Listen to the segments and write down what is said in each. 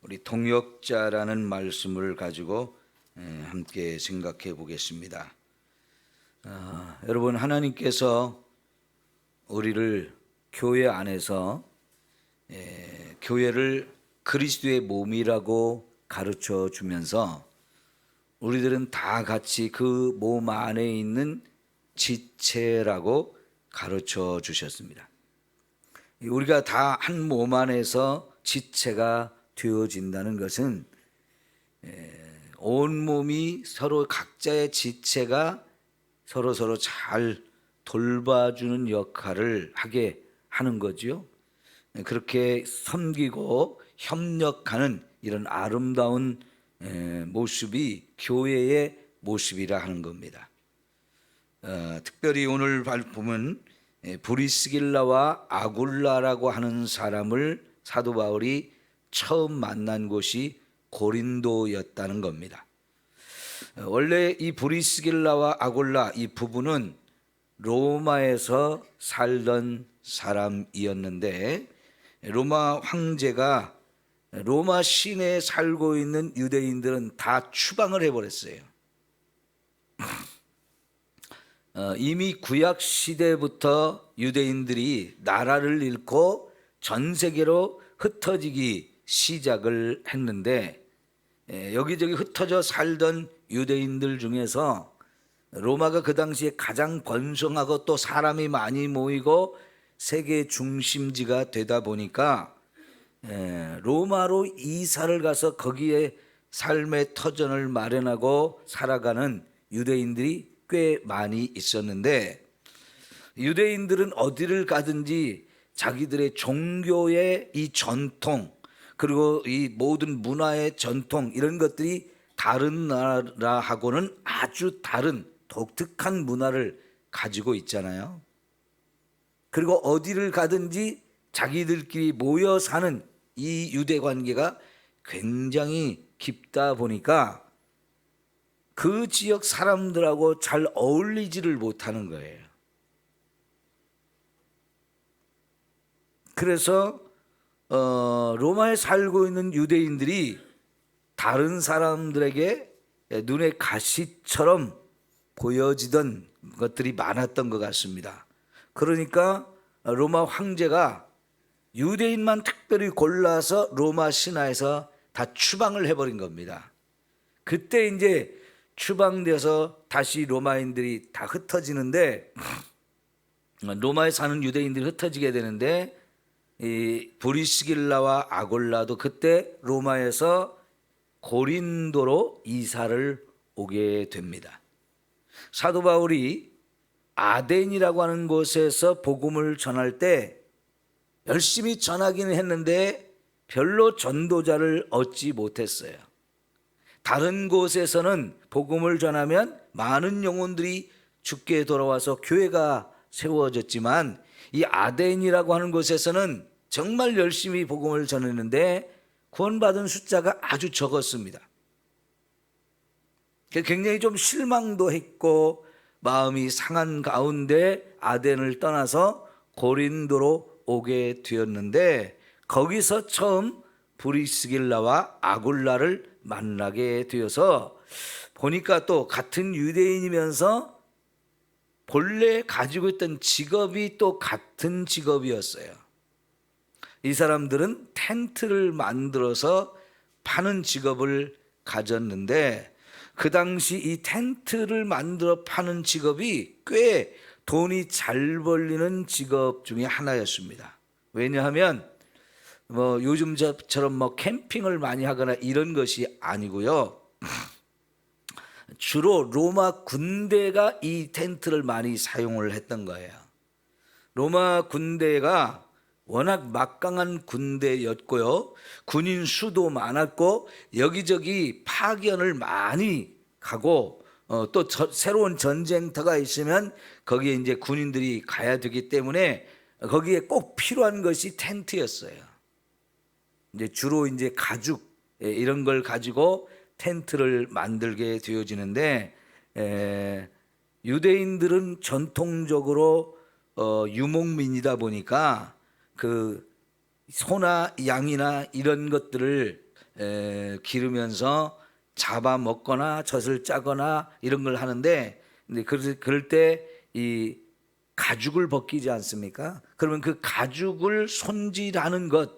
우리 동역자라는 말씀을 가지고 함께 생각해 보겠습니다. 여러분, 하나님께서 우리를 교회 안에서 교회를 그리스도의 몸이라고 가르쳐 주면서 우리들은 다 같이 그 몸 안에 있는 지체라고 가르쳐 주셨습니다. 우리가 다 한 몸 안에서 지체가 되어진다는 것은 온 몸이 서로 각자의 지체가 서로 잘 돌봐주는 역할을 하게 하는 거죠. 그렇게 섬기고 협력하는 이런 아름다운 모습이 교회의 모습이라 하는 겁니다. 특별히 오늘 보면 브리스길라와 아굴라라고 하는 사람을 사도 바울이 처음 만난 곳이 고린도였다는 겁니다. 원래 이 브리스길라와 아굴라 이 부부는 로마에서 살던 사람이었는데 로마 황제가 로마 시내에 살고 있는 유대인들은 다 추방을 해버렸어요. 이미 구약 시대부터 유대인들이 나라를 잃고 전 세계로 흩어지기 시작을 했는데 여기저기 흩어져 살던 유대인들 중에서 로마가 그 당시에 가장 번성하고 또 사람이 많이 모이고 세계 중심지가 되다 보니까 로마로 이사를 가서 거기에 삶의 터전을 마련하고 살아가는 유대인들이 꽤 많이 있었는데 유대인들은 어디를 가든지 자기들의 종교의 이 전통 그리고 이 모든 문화의 전통 이런 것들이 다른 나라하고는 아주 다른 독특한 문화를 가지고 있잖아요. 그리고 어디를 가든지 자기들끼리 모여 사는 이 유대 관계가 굉장히 깊다 보니까 그 지역 사람들하고 잘 어울리지를 못하는 거예요. 그래서 로마에 살고 있는 유대인들이 다른 사람들에게 눈에 가시처럼 보여지던 것들이 많았던 것 같습니다. 그러니까 로마 황제가 유대인만 특별히 골라서 로마 신하에서 다 추방을 해버린 겁니다. 그때 이제 추방돼서 다시 로마인들이 다 흩어지는데 로마에 사는 유대인들이 흩어지게 되는데 이 브리스길라와 아골라도 그때 로마에서 고린도로 이사를 오게 됩니다. 사도 바울이 아덴이라고 하는 곳에서 복음을 전할 때 열심히 전하기는 했는데 별로 전도자를 얻지 못했어요. 다른 곳에서는 복음을 전하면 많은 영혼들이 주께 돌아와서 교회가 세워졌지만 이 아덴이라고 하는 곳에서는 정말 열심히 복음을 전했는데 구원받은 숫자가 아주 적었습니다. 굉장히 좀 실망도 했고 마음이 상한 가운데 아덴을 떠나서 고린도로 오게 되었는데 거기서 처음 브리스길라와 아굴라를 만나게 되어서 보니까 또 같은 유대인이면서 본래 가지고 있던 직업이 또 같은 직업이었어요. 이 사람들은 텐트를 만들어서 파는 직업을 가졌는데 그 당시 이 텐트를 만들어 파는 직업이 꽤 돈이 잘 벌리는 직업 중에 하나였습니다. 왜냐하면 요즘처럼 캠핑을 많이 하거나 이런 것이 아니고요. 주로 로마 군대가 이 텐트를 많이 사용을 했던 거예요. 로마 군대가 워낙 막강한 군대였고요. 군인 수도 많았고 여기저기 파견을 많이 가고 또 새로운 전쟁터가 있으면 거기에 이제 군인들이 가야 되기 때문에 거기에 꼭 필요한 것이 텐트였어요. 이제 주로 이제 가죽 이런 걸 가지고 텐트를 만들게 되어지는데 유대인들은 전통적으로 유목민이다 보니까 그 소나 양이나 이런 것들을 기르면서 잡아먹거나 젖을 짜거나 이런 걸 하는데, 근데 그럴 때 이 가죽을 벗기지 않습니까? 그러면 그 가죽을 손질하는 것,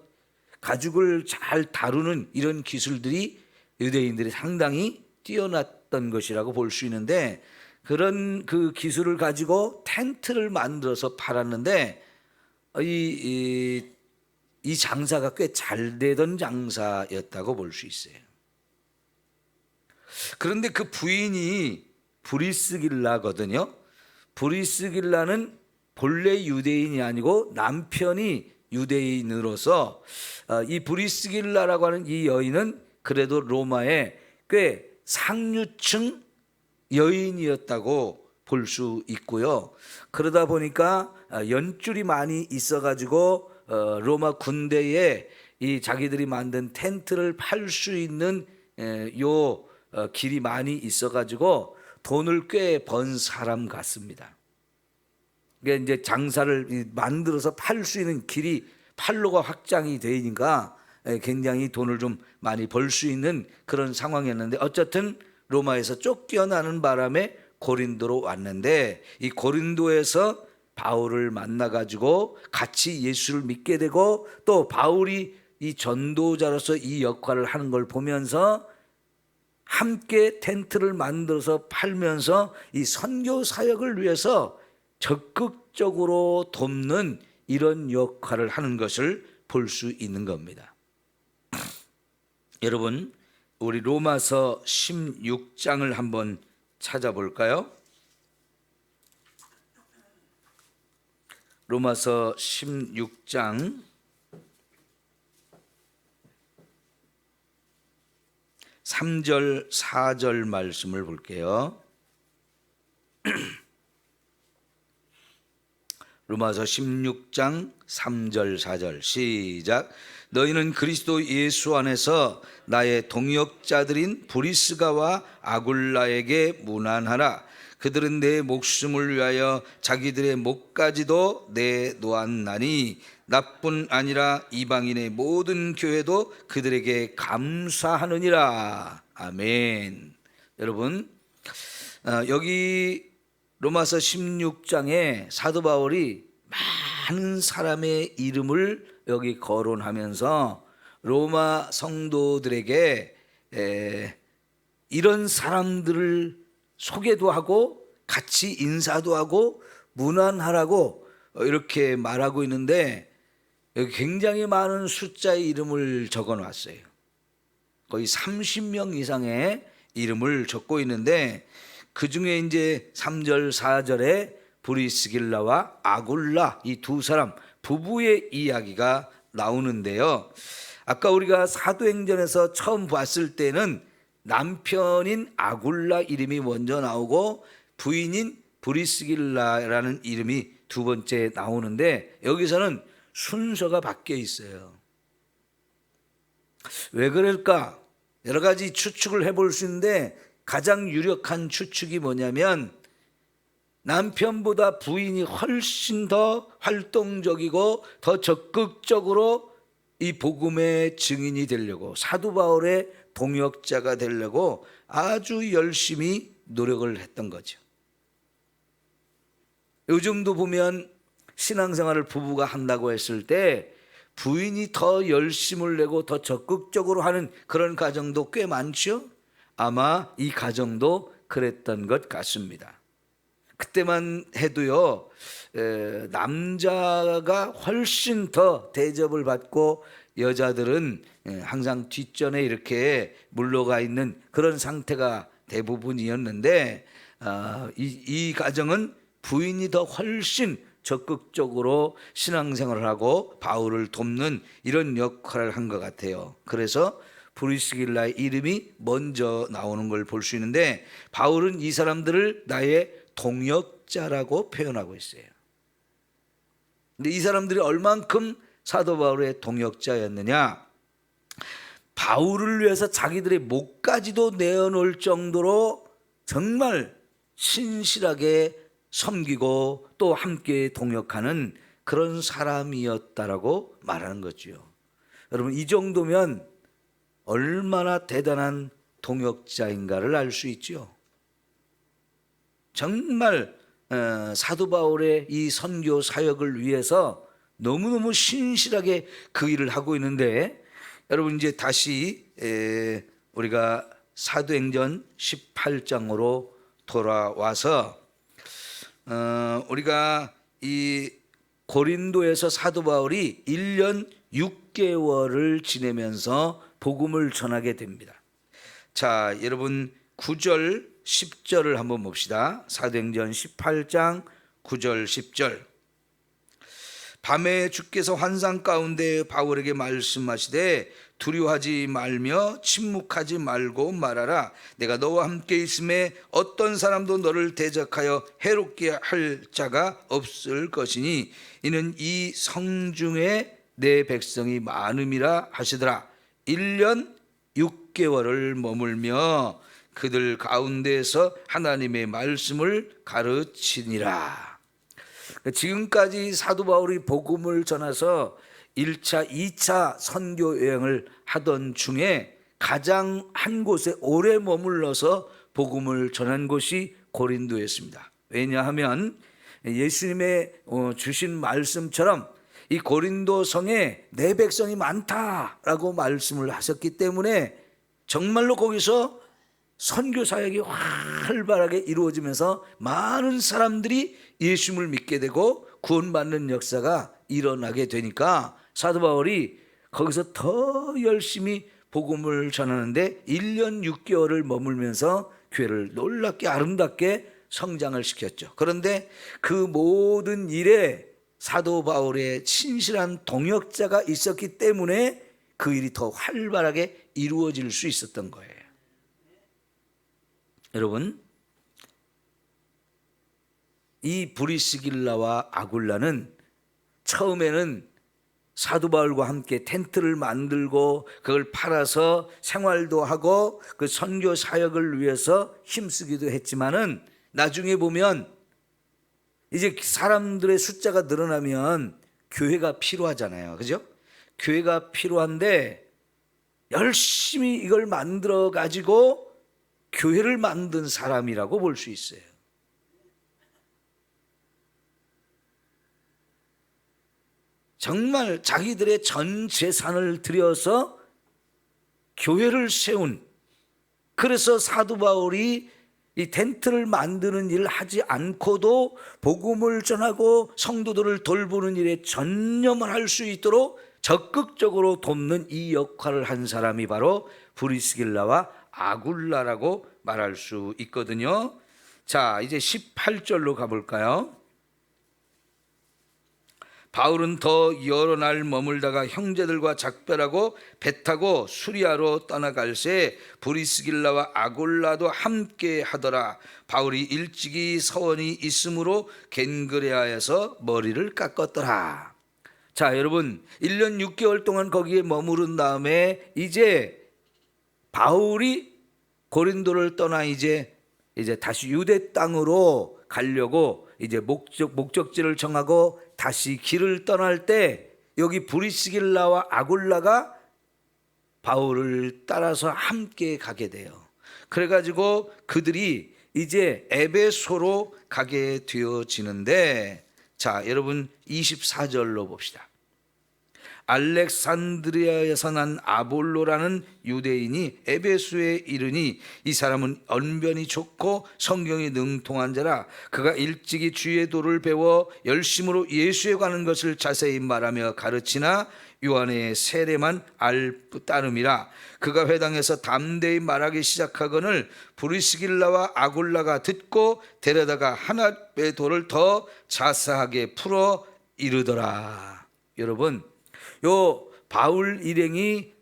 가죽을 잘 다루는 이런 기술들이 유대인들이 상당히 뛰어났던 것이라고 볼 수 있는데, 그런 그 기술을 가지고 텐트를 만들어서 팔았는데, 이 장사가 꽤 잘 되던 장사였다고 볼 수 있어요. 그런데 그 부인이 브리스길라거든요. 브리스길라는 본래 유대인이 아니고 남편이 유대인으로서, 이 브리스길라라고 하는 이 여인은 그래도 로마의 꽤 상류층 여인이었다고 볼 수 있고요. 그러다 보니까 연줄이 많이 있어가지고 로마 군대에 이 자기들이 만든 텐트를 팔 수 있는 길이 많이 있어가지고 돈을 꽤 번 사람 같습니다. 그러니까 이제 장사를 만들어서 팔 수 있는 길이 팔로가 확장이 되니까 굉장히 돈을 좀 많이 벌 수 있는 그런 상황이었는데, 어쨌든 로마에서 쫓겨나는 바람에 고린도로 왔는데, 이 고린도에서 바울을 만나가지고 같이 예수를 믿게 되고, 또 바울이 이 전도자로서 이 역할을 하는 걸 보면서 함께 텐트를 만들어서 팔면서 이 선교 사역을 위해서 적극적으로 돕는 이런 역할을 하는 것을 볼 수 있는 겁니다. 여러분, 우리 로마서 16장을 한번 찾아볼까요? 로마서 16장 3절 4절 말씀을 볼게요. 로마서 16장 3절 4절 시작. 너희는 그리스도 예수 안에서 나의 동역자들인 브리스가와 아굴라에게 문안하라. 그들은 내 목숨을 위하여 자기들의 목까지도 내놓았나니 나뿐 아니라 이방인의 모든 교회도 그들에게 감사하느니라. 아멘. 여러분, 여기 로마서 16장에 사도 바울이 많은 사람의 이름을 여기 거론하면서 로마 성도들에게 이런 사람들을 소개도 하고 같이 인사도 하고 문안하라고 이렇게 말하고 있는데, 여기 굉장히 많은 숫자의 이름을 적어 놨어요. 거의 30명 이상의 이름을 적고 있는데, 그 중에 이제 3절 4절에 브리스길라와 아굴라 이 두 사람 부부의 이야기가 나오는데요. 아까 우리가 사도행전에서 처음 봤을 때는 남편인 아굴라 이름이 먼저 나오고 부인인 브리스길라라는 이름이 두 번째 나오는데, 여기서는 순서가 바뀌어 있어요. 왜 그럴까? 여러 가지 추측을 해볼 수 있는데, 가장 유력한 추측이 뭐냐면, 남편보다 부인이 훨씬 더 활동적이고 더 적극적으로 이 복음의 증인이 되려고, 사도 바울의 동역자가 되려고 아주 열심히 노력을 했던 거죠. 요즘도 보면 신앙생활을 부부가 한다고 했을 때 부인이 더 열심을 내고 더 적극적으로 하는 그런 가정도 꽤 많죠. 아마 이 가정도 그랬던 것 같습니다. 그때만 해도요, 남자가 훨씬 더 대접을 받고 여자들은 항상 뒷전에 이렇게 물러가 있는 그런 상태가 대부분이었는데, 이 가정은 부인이 더 훨씬 적극적으로 신앙생활을 하고 바울을 돕는 이런 역할을 한 것 같아요. 그래서 브리스길라의 이름이 먼저 나오는 걸 볼 수 있는데, 바울은 이 사람들을 나의 동역자라고 표현하고 있어요. 근데 이 사람들이 얼만큼 사도 바울의 동역자였느냐? 바울을 위해서 자기들의 목까지도 내어놓을 정도로 정말 신실하게 섬기고 또 함께 동역하는 그런 사람이었다라고 말하는 거죠. 여러분, 이 정도면 얼마나 대단한 동역자인가를 알 수 있죠. 정말 사도 바울의 이 선교 사역을 위해서 너무너무 신실하게 그 일을 하고 있는데, 여러분 이제 다시 우리가 사도행전 18장으로 돌아와서 우리가 이 고린도에서 사도 바울이 1년 6개월을 지내면서 복음을 전하게 됩니다. 자, 여러분 9절 10절을 한번 봅시다. 사도행전 18장 9절 10절. 밤에 주께서 환상 가운데 바울에게 말씀하시되 두려워하지 말며 침묵하지 말고 말하라. 내가 너와 함께 있음에 어떤 사람도 너를 대적하여 해롭게 할 자가 없을 것이니 이는 이 성중에 내 백성이 많음이라 하시더라. 1년 6개월을 머물며 그들 가운데에서 하나님의 말씀을 가르치니라. 지금까지 사도 바울이 복음을 전해서 1차, 2차 선교 여행을 하던 중에 가장 한 곳에 오래 머물러서 복음을 전한 곳이 고린도였습니다. 왜냐하면 예수님의 주신 말씀처럼 이 고린도 성에 내 백성이 많다라고 말씀을 하셨기 때문에 정말로 거기서 선교 사역이 활발하게 이루어지면서 많은 사람들이 예수님을 믿게 되고 구원받는 역사가 일어나게 되니까 사도 바울이 거기서 더 열심히 복음을 전하는데 1년 6개월을 머물면서 교회를 놀랍게 아름답게 성장을 시켰죠. 그런데 그 모든 일에 사도 바울의 친실한 동역자가 있었기 때문에 그 일이 더 활발하게 이루어질 수 있었던 거예요. 여러분, 이 브리스길라와 아굴라는 처음에는 사도 바울과 함께 텐트를 만들고 그걸 팔아서 생활도 하고 그 선교 사역을 위해서 힘쓰기도 했지만은 나중에 보면 이제 사람들의 숫자가 늘어나면 교회가 필요하잖아요. 그죠? 교회가 필요한데 열심히 이걸 만들어 가지고 교회를 만든 사람이라고 볼 수 있어요. 정말 자기들의 전 재산을 들여서 교회를 세운, 그래서 사도 바울이 이 텐트를 만드는 일을 하지 않고도 복음을 전하고 성도들을 돌보는 일에 전념을 할 수 있도록 적극적으로 돕는 이 역할을 한 사람이 바로 브리스길라와 아굴라라고 말할 수 있거든요. 자, 이제 18절로 가볼까요? 바울은 더 여러 날 머물다가 형제들과 작별하고 배 타고 수리아로 떠나갈새 브리스길라와 아굴라도 함께 하더라. 바울이 일찍이 서원이 있으므로 겐그레아에서 머리를 깎았더라. 자, 여러분 1년 6개월 동안 거기에 머무른 다음에 이제 바울이 고린도를 떠나 이제 다시 유대 땅으로 가려고 이제 목적지를 정하고 다시 길을 떠날 때 여기 브리스길라와 아굴라가 바울을 따라서 함께 가게 돼요. 그래가지고 그들이 이제 에베소로 가게 되어지는데, 자, 여러분 24절로 봅시다. 알렉산드리아에서 난 아볼로라는 유대인이 에베소에 이르니 이 사람은 언변이 좋고 성경이 능통한 자라. 그가 일찍이 주의 도를 배워 열심으로 예수에 관한 것을 자세히 말하며 가르치나 요한의 세례만 알 따름이라. 그가 회당에서 담대히 말하기 시작하거늘 브리스길라와 아굴라가 듣고 데려다가 하나님의 도를 더 자세하게 풀어 이르더라. 여러분, 요 바울 일행이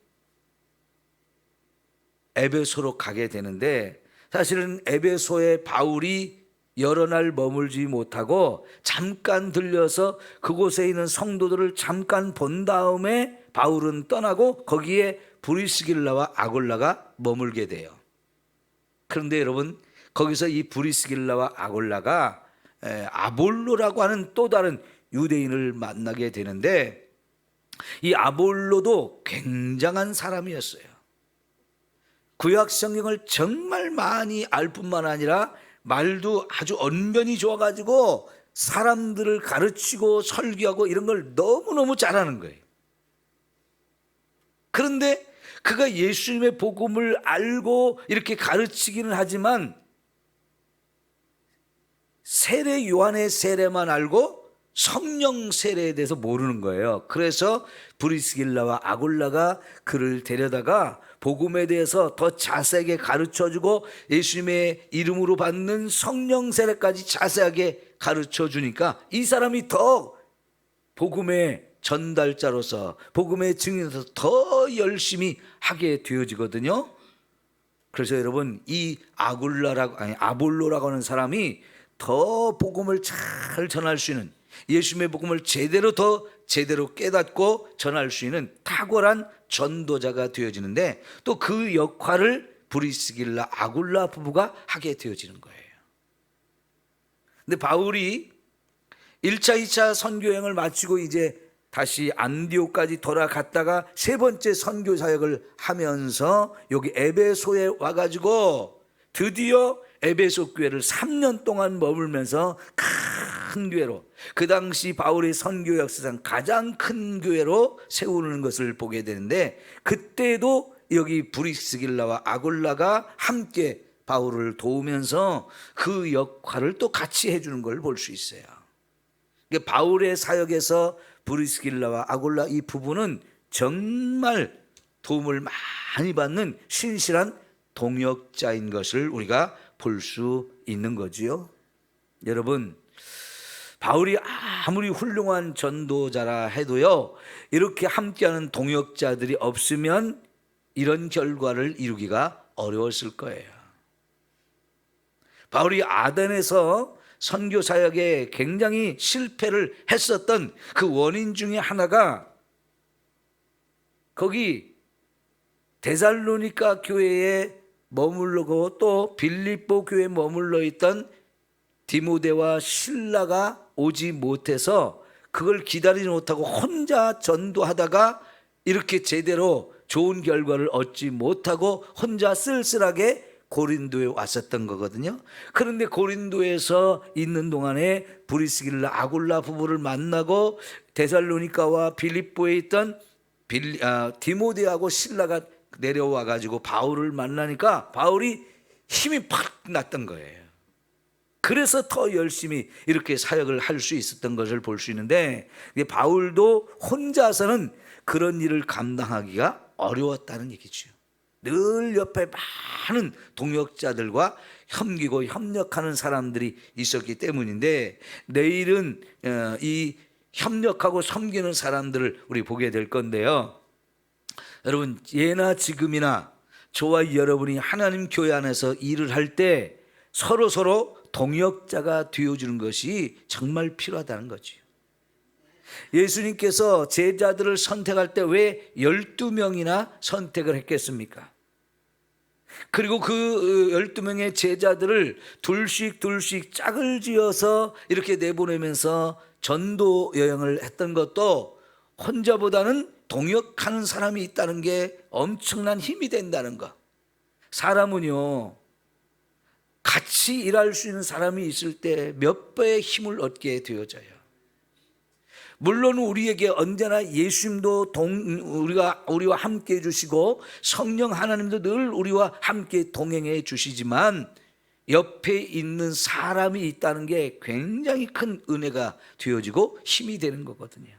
에베소로 가게 되는데 사실은 에베소에 바울이 여러 날 머물지 못하고 잠깐 들려서 그곳에 있는 성도들을 잠깐 본 다음에 바울은 떠나고 거기에 브리스길라와 아굴라가 머물게 돼요. 그런데 여러분, 거기서 이 브리스길라와 아굴라가 아볼로라고 하는 또 다른 유대인을 만나게 되는데, 이 아볼로도 굉장한 사람이었어요. 구약 성경을 정말 많이 알 뿐만 아니라 말도 아주 언변이 좋아가지고 사람들을 가르치고 설교하고 이런 걸 너무너무 잘하는 거예요. 그런데 그가 예수님의 복음을 알고 이렇게 가르치기는 하지만 세례 요한의 세례만 알고 성령 세례에 대해서 모르는 거예요. 그래서 브리스길라와 아굴라가 그를 데려다가 복음에 대해서 더 자세하게 가르쳐주고 예수님의 이름으로 받는 성령 세례까지 자세하게 가르쳐주니까 이 사람이 더 복음의 전달자로서, 복음의 증인으로서 더 열심히 하게 되어지거든요. 그래서 여러분, 이 아볼로라고 하는 사람이 더 복음을 잘 전할 수 있는, 예수님의 복음을 제대로 깨닫고 전할 수 있는 탁월한 전도자가 되어지는데, 또 그 역할을 브리스길라 아굴라 부부가 하게 되어지는 거예요. 근데 바울이 1차, 2차 선교여행을 마치고 이제 다시 안디옥까지 돌아갔다가 세 번째 선교 사역을 하면서 여기 에베소에 와가지고 드디어 에베소 교회를 3년 동안 머물면서 큰 교회로, 그 당시 바울의 선교 역사상 가장 큰 교회로 세우는 것을 보게 되는데, 그때도 여기 브리스길라와 아굴라가 함께 바울을 도우면서 그 역할을 또 같이 해주는 걸 볼 수 있어요. 바울의 사역에서 브리스길라와 아굴라 이 부부는 정말 도움을 많이 받는 신실한 동역자인 것을 우리가 볼 수 있는 거지요. 여러분, 바울이 아무리 훌륭한 전도자라 해도요, 이렇게 함께하는 동역자들이 없으면 이런 결과를 이루기가 어려웠을 거예요. 바울이 아덴에서 선교 사역에 굉장히 실패를 했었던 그 원인 중에 하나가, 거기 데살로니가 교회에 머물러고 또 빌립보 교회에 머물러 있던 디모데와 실라가 오지 못해서 그걸 기다리지 못하고 혼자 전도하다가 이렇게 제대로 좋은 결과를 얻지 못하고 혼자 쓸쓸하게 고린도에 왔었던 거거든요. 그런데 고린도에서 있는 동안에 브리스길라 아굴라 부부를 만나고 데살로니가와 빌립보에 있던 디모데하고 실라가 내려와 가지고 바울을 만나니까 바울이 힘이 팍 났던 거예요. 그래서 더 열심히 이렇게 사역을 할 수 있었던 것을 볼 수 있는데, 바울도 혼자서는 그런 일을 감당하기가 어려웠다는 얘기죠. 늘 옆에 많은 동역자들과 섬기고 협력하는 사람들이 있었기 때문인데, 내일은 이 협력하고 섬기는 사람들을 우리 보게 될 건데요. 여러분, 예나 지금이나 저와 여러분이 하나님 교회 안에서 일을 할 때 서로 동역자가 되어주는 것이 정말 필요하다는 거죠. 예수님께서 제자들을 선택할 때 왜 12명이나 선택을 했겠습니까? 그리고 그 12명의 제자들을 둘씩 짝을 지어서 이렇게 내보내면서 전도 여행을 했던 것도 혼자보다는 동역하는 사람이 있다는 게 엄청난 힘이 된다는 것. 사람은요, 같이 일할 수 있는 사람이 있을 때 몇 배의 힘을 얻게 되어져요. 물론 우리에게 언제나 예수님도 우리와 함께 해주시고 성령 하나님도 늘 우리와 함께 동행해 주시지만, 옆에 있는 사람이 있다는 게 굉장히 큰 은혜가 되어지고 힘이 되는 거거든요.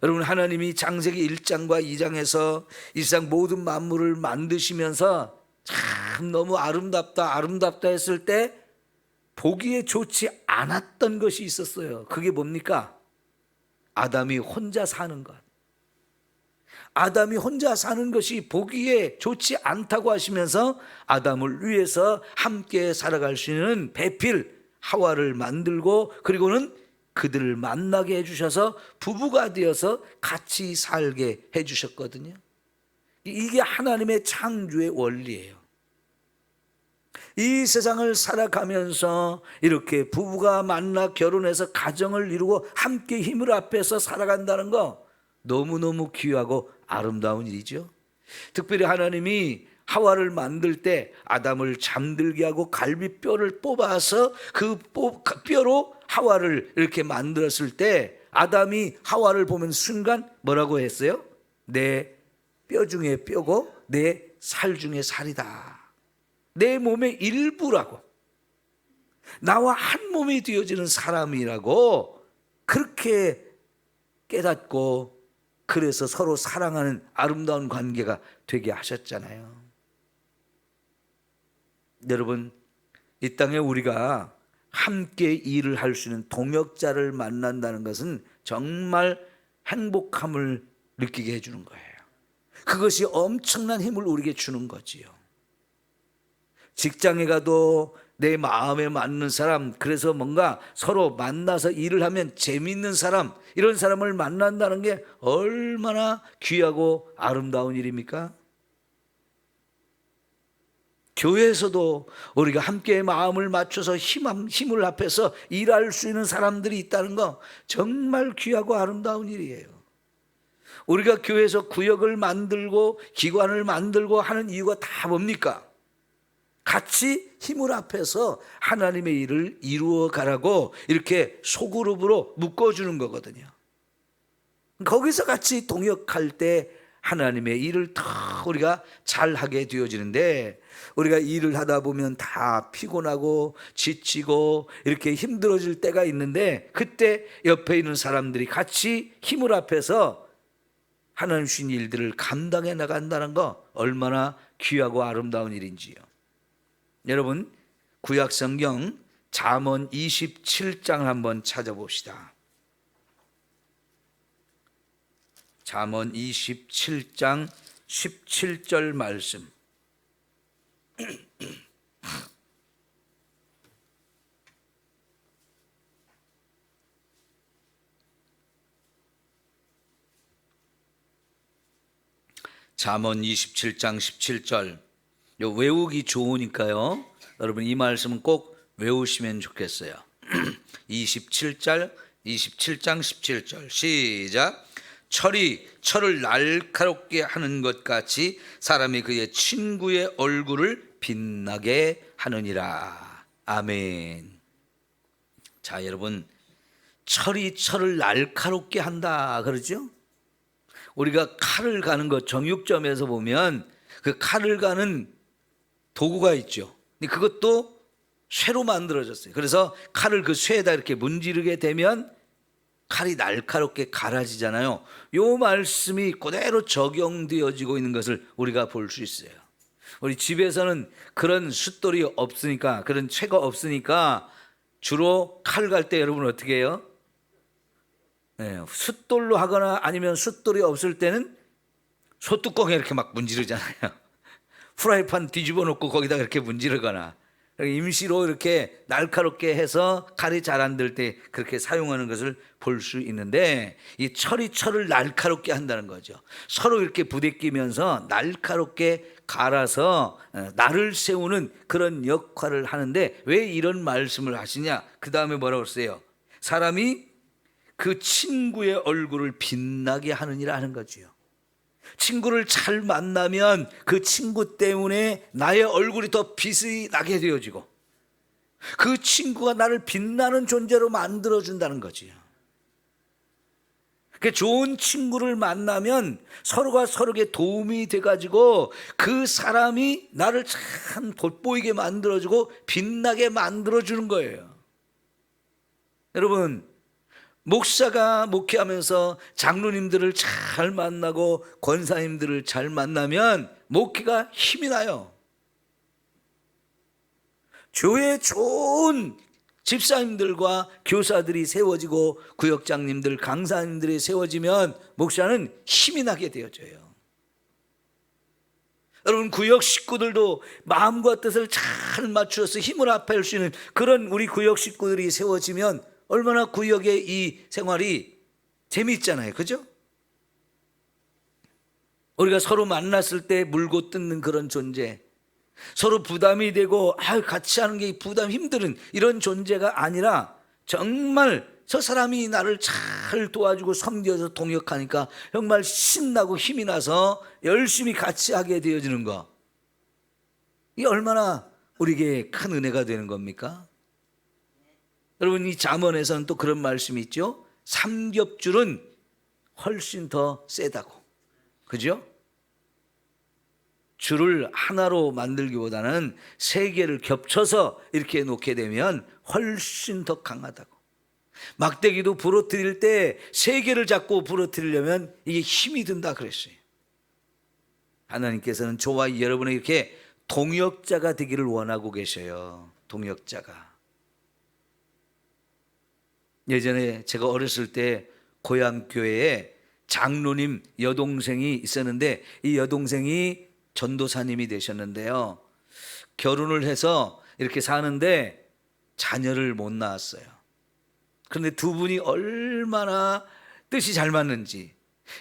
여러분, 하나님이 창세기 1장과 2장에서 이 세상 모든 만물을 만드시면서 참 너무 아름답다 했을 때 보기에 좋지 않았던 것이 있었어요. 그게 뭡니까? 아담이 혼자 사는 것. 아담이 혼자 사는 것이 보기에 좋지 않다고 하시면서 아담을 위해서 함께 살아갈 수 있는 배필 하와를 만들고, 그리고는 그들을 만나게 해주셔서 부부가 되어서 같이 살게 해주셨거든요. 이게 하나님의 창조의 원리예요. 이 세상을 살아가면서 이렇게 부부가 만나 결혼해서 가정을 이루고 함께 힘을 합해서 살아간다는 거 너무너무 귀하고 아름다운 일이죠. 특별히 하나님이 하와를 만들 때 아담을 잠들게 하고 갈비뼈를 뽑아서 그 뼈로 하와를 이렇게 만들었을 때 아담이 하와를 보면 순간 뭐라고 했어요? 내 뼈 중에 뼈고 내 살 중에 살이다. 내 몸의 일부라고, 나와 한 몸이 되어지는 사람이라고 그렇게 깨닫고, 그래서 서로 사랑하는 아름다운 관계가 되게 하셨잖아요. 여러분, 이 땅에 우리가 함께 일을 할 수 있는 동역자를 만난다는 것은 정말 행복함을 느끼게 해주는 거예요. 그것이 엄청난 힘을 우리에게 주는 거지요. 직장에 가도 내 마음에 맞는 사람, 그래서 뭔가 서로 만나서 일을 하면 재미있는 사람, 이런 사람을 만난다는 게 얼마나 귀하고 아름다운 일입니까? 교회에서도 우리가 함께 마음을 맞춰서 힘을 합해서 일할 수 있는 사람들이 있다는 거 정말 귀하고 아름다운 일이에요. 우리가 교회에서 구역을 만들고 기관을 만들고 하는 이유가 다 뭡니까? 같이 힘을 합해서 하나님의 일을 이루어 가라고 이렇게 소그룹으로 묶어주는 거거든요. 거기서 같이 동역할 때 하나님의 일을 더 우리가 잘하게 되어지는데, 우리가 일을 하다 보면 다 피곤하고 지치고 이렇게 힘들어질 때가 있는데, 그때 옆에 있는 사람들이 같이 힘을 합해서 하나님 주신 일들을 감당해 나간다는 거 얼마나 귀하고 아름다운 일인지요. 여러분, 구약성경 잠언 27장을 한번 찾아봅시다. 잠언 27장 17절 말씀. 잠언 27장 17절. 요 외우기 좋으니까요, 여러분 이 말씀은 꼭 외우시면 좋겠어요. 27장 17절 시작. 철이 철을 날카롭게 하는 것 같이 사람이 그의 친구의 얼굴을 빛나게 하느니라. 아멘. 자, 여러분, 철이 철을 날카롭게 한다 그러죠? 우리가 칼을 가는 것, 정육점에서 보면 그 칼을 가는 도구가 있죠. 근데 그것도 쇠로 만들어졌어요. 그래서 칼을 그 쇠에다 이렇게 문지르게 되면 칼이 날카롭게 갈아지잖아요. 요 말씀이 그대로 적용되어지고 있는 것을 우리가 볼 수 있어요. 우리 집에서는 그런 숫돌이 없으니까, 그런 쇠가 없으니까 주로 칼 갈 때 여러분 어떻게 해요? 네, 숫돌로 하거나 아니면 숫돌이 없을 때는 소뚜껑에 이렇게 막 문지르잖아요. 프라이팬 뒤집어 놓고 거기다가 이렇게 문지르거나 임시로 이렇게 날카롭게 해서 칼이 잘 안 될 때 그렇게 사용하는 것을 볼 수 있는데, 이 철이 철을 날카롭게 한다는 거죠. 서로 이렇게 부대끼면서 날카롭게 갈아서 날을 세우는 그런 역할을 하는데, 왜 이런 말씀을 하시냐? 그 다음에 뭐라고 했어요? 사람이 그 친구의 얼굴을 빛나게 하느니라 하는 거지요. 친구를 잘 만나면 그 친구 때문에 나의 얼굴이 더 빛이 나게 되어지고, 그 친구가 나를 빛나는 존재로 만들어준다는 거지요. 그러니까 좋은 친구를 만나면 서로가 서로에게 도움이 돼가지고 그 사람이 나를 참 돋보이게 만들어주고 빛나게 만들어주는 거예요. 여러분, 목사가 목회하면서 장로님들을 잘 만나고 권사님들을 잘 만나면 목회가 힘이 나요. 교회에 좋은 집사님들과 교사들이 세워지고 구역장님들, 강사님들이 세워지면 목사는 힘이 나게 되어져요. 여러분, 구역 식구들도 마음과 뜻을 잘 맞추어서 힘을 합할 수 있는 그런 우리 구역 식구들이 세워지면 얼마나 구역의 이 생활이 재미있잖아요. 그죠? 우리가 서로 만났을 때 물고 뜯는 그런 존재, 서로 부담이 되고 같이 하는 게 부담 힘든 이런 존재가 아니라 정말 저 사람이 나를 잘 도와주고 섬겨서 동역하니까 정말 신나고 힘이 나서 열심히 같이 하게 되어지는 거. 이게 얼마나 우리에게 큰 은혜가 되는 겁니까? 여러분, 이 잠언에서는 또 그런 말씀이 있죠. 삼겹줄은 훨씬 더 세다고. 그죠? 줄을 하나로 만들기보다는 세 개를 겹쳐서 이렇게 놓게 되면 훨씬 더 강하다고. 막대기도 부러뜨릴 때 세 개를 잡고 부러뜨리려면 이게 힘이 든다 그랬어요. 하나님께서는 저와 여러분이 이렇게 동역자가 되기를 원하고 계셔요. 동역자가. 예전에 제가 어렸을 때 고향 교회에 장로님 여동생이 있었는데 이 여동생이 전도사님이 되셨는데요. 결혼을 해서 이렇게 사는데 자녀를 못 낳았어요. 그런데 두 분이 얼마나 뜻이 잘 맞는지.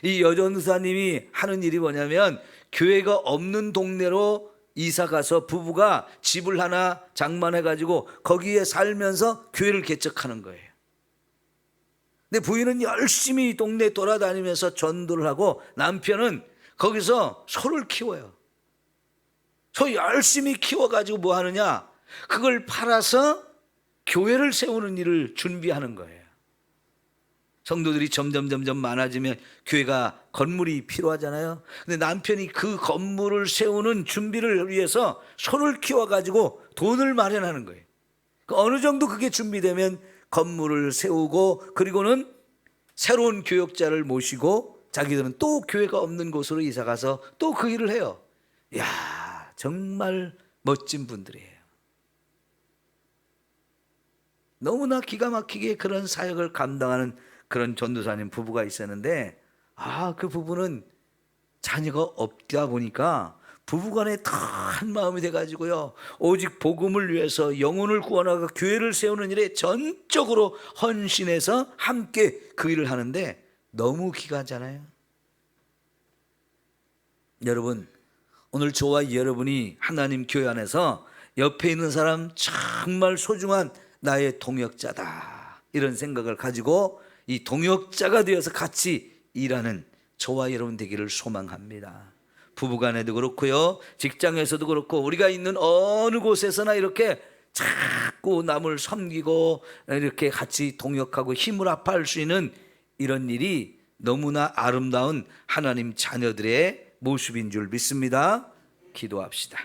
이 여전사님이 하는 일이 뭐냐면 교회가 없는 동네로 이사 가서 부부가 집을 하나 장만해가지고 거기에 살면서 교회를 개척하는 거예요. 근데 부인은 열심히 동네 돌아다니면서 전도를 하고 남편은 거기서 소를 키워요. 소 열심히 키워가지고 뭐 하느냐? 그걸 팔아서 교회를 세우는 일을 준비하는 거예요. 성도들이 점점 많아지면 교회가 건물이 필요하잖아요. 근데 남편이 그 건물을 세우는 준비를 위해서 소를 키워가지고 돈을 마련하는 거예요. 어느 정도 그게 준비되면 건물을 세우고 그리고는 새로운 교역자를 모시고 자기들은 또 교회가 없는 곳으로 이사가서 또 그 일을 해요. 이야, 정말 멋진 분들이에요. 너무나 기가 막히게 그런 사역을 감당하는 그런 전도사님 부부가 있었는데 그 부부는 자녀가 없다 보니까 부부간에 다 한 마음이 돼가지고요, 오직 복음을 위해서 영혼을 구원하고 교회를 세우는 일에 전적으로 헌신해서 함께 그 일을 하는데 너무 귀하잖아요. 여러분, 오늘 저와 여러분이 하나님 교회 안에서 옆에 있는 사람 정말 소중한 나의 동역자다, 이런 생각을 가지고 이 동역자가 되어서 같이 일하는 저와 여러분 되기를 소망합니다. 부부간에도 그렇고요, 직장에서도 그렇고, 우리가 있는 어느 곳에서나 이렇게 자꾸 남을 섬기고 이렇게 같이 동역하고 힘을 합할 수 있는 이런 일이 너무나 아름다운 하나님 자녀들의 모습인 줄 믿습니다. 기도합시다.